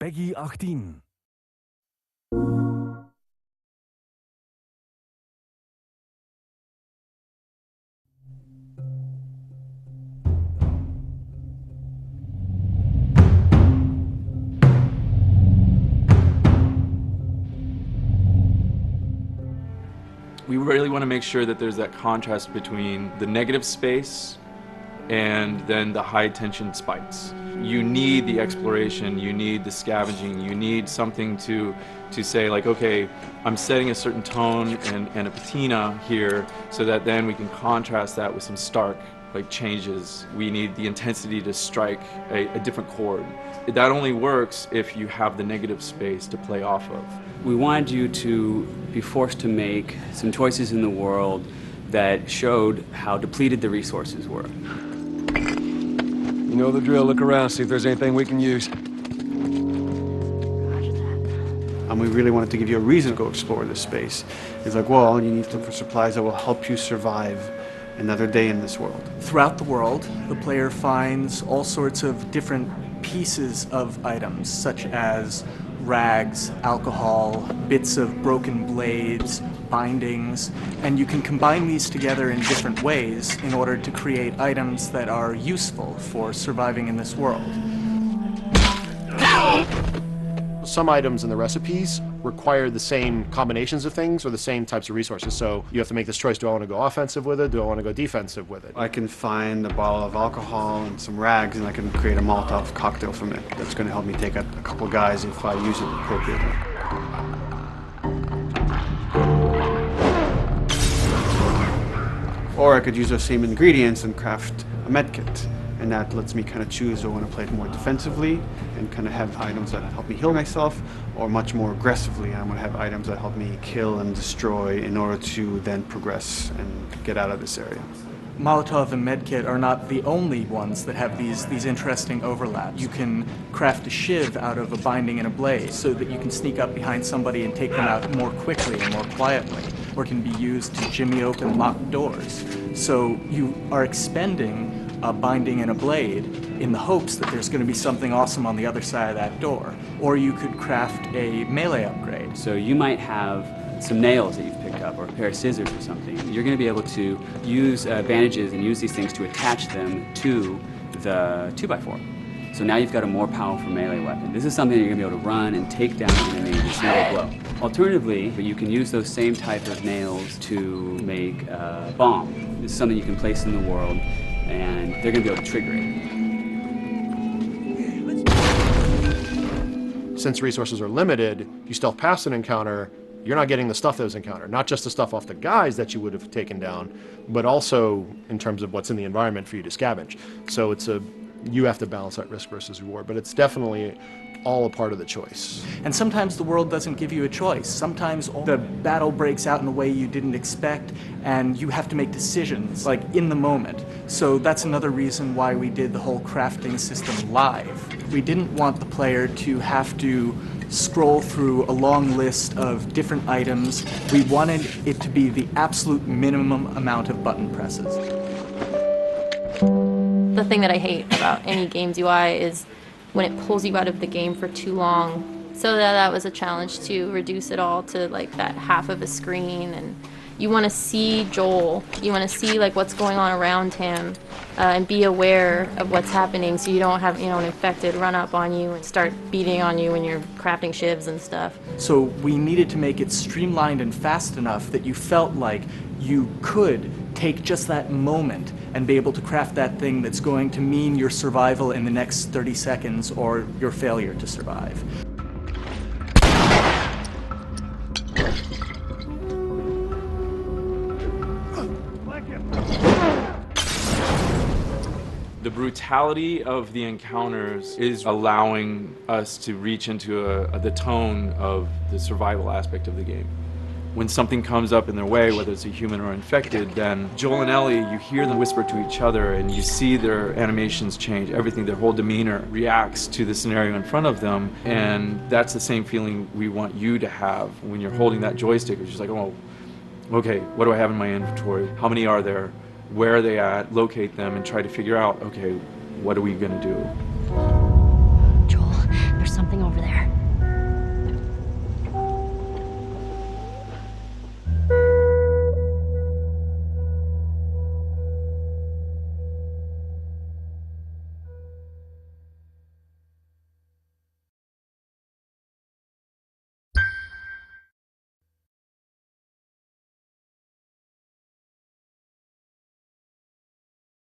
PEGI 18. We really want to make sure that there's that contrast between the negative space and then the high tension spikes. You need the exploration, you need the scavenging, you need something to say like, okay, I'm setting a certain tone and a patina here so that then we can contrast that with some stark like changes. We need the intensity to strike a different chord. That only works if you have the negative space to play off of. We wanted you to be forced to make some choices in the world that showed how depleted the resources were. You know the drill. Look around, see if there's anything we can use. And we really wanted to give you a reason to go explore this space. It's like, well, you need to look for supplies that will help you survive another day in this world. Throughout the world, the player finds all sorts of different pieces of items, such as rags, alcohol, bits of broken blades, bindings, and you can combine these together in different ways in order to create items that are useful for surviving in this world. Some items in the recipes require the same combinations of things or the same types of resources. So you have to make this choice, do I want to go offensive with it? Do I want to go defensive with it? I can find a bottle of alcohol and some rags and I can create a Molotov cocktail from it. That's going to help me take out a couple guys if I use it appropriately. Or I could use those same ingredients and craft a medkit. And that lets me kind of choose, do I want to play it more defensively and kind of have items that help me heal myself, or much more aggressively, I'm going to have items that help me kill and destroy in order to then progress and get out of this area. Molotov and Medkit are not the only ones that have these interesting overlaps. You can craft a shiv out of a binding and a blade so that you can sneak up behind somebody and take them out more quickly and more quietly, or can be used to jimmy open locked doors. So you are expending a binding and a blade in the hopes that there's going to be something awesome on the other side of that door. Or you could craft a melee upgrade. So you might have some nails that you've picked up or a pair of scissors or something. You're going to be able to use bandages and use these things to attach them to the 2x4. So now you've got a more powerful melee weapon. This is something you're going to be able to run and take down an enemy in a single blow. Alternatively, you can use those same type of nails to make a bomb. This is something you can place in the world and they're going to be able to trigger it. Since resources are limited, if you stealth past an encounter, you're not getting the stuff that was encountered. Not just the stuff off the guys that you would have taken down, but also in terms of what's in the environment for you to scavenge. So you have to balance that risk versus reward, but it's definitely all a part of the choice. And sometimes the world doesn't give you a choice. Sometimes the battle breaks out in a way you didn't expect, and you have to make decisions, like in the moment. So that's another reason why we did the whole crafting system live. We didn't want the player to have to scroll through a long list of different items. We wanted it to be the absolute minimum amount of button presses. The thing that I hate about any game's UI is when it pulls you out of the game for too long. So that was a challenge to reduce it all to like that half of a screen, and you want to see Joel, you want to see like what's going on around him and be aware of what's happening so you don't have an infected run up on you and start beating on you when you're crafting shivs and stuff. So we needed to make it streamlined and fast enough that you felt like you could take just that moment and be able to craft that thing that's going to mean your survival in the next 30 seconds or your failure to survive. The brutality of the encounters is allowing us to reach into the tone of the survival aspect of the game. When something comes up in their way, whether it's a human or infected, then Joel and Ellie, you hear them whisper to each other and you see their animations change. Everything, their whole demeanor reacts to the scenario in front of them. And that's the same feeling we want you to have when you're holding that joystick. It's just like, oh, okay, what do I have in my inventory? How many are there? Where are they at? Locate them and try to figure out, okay, what are we going to do?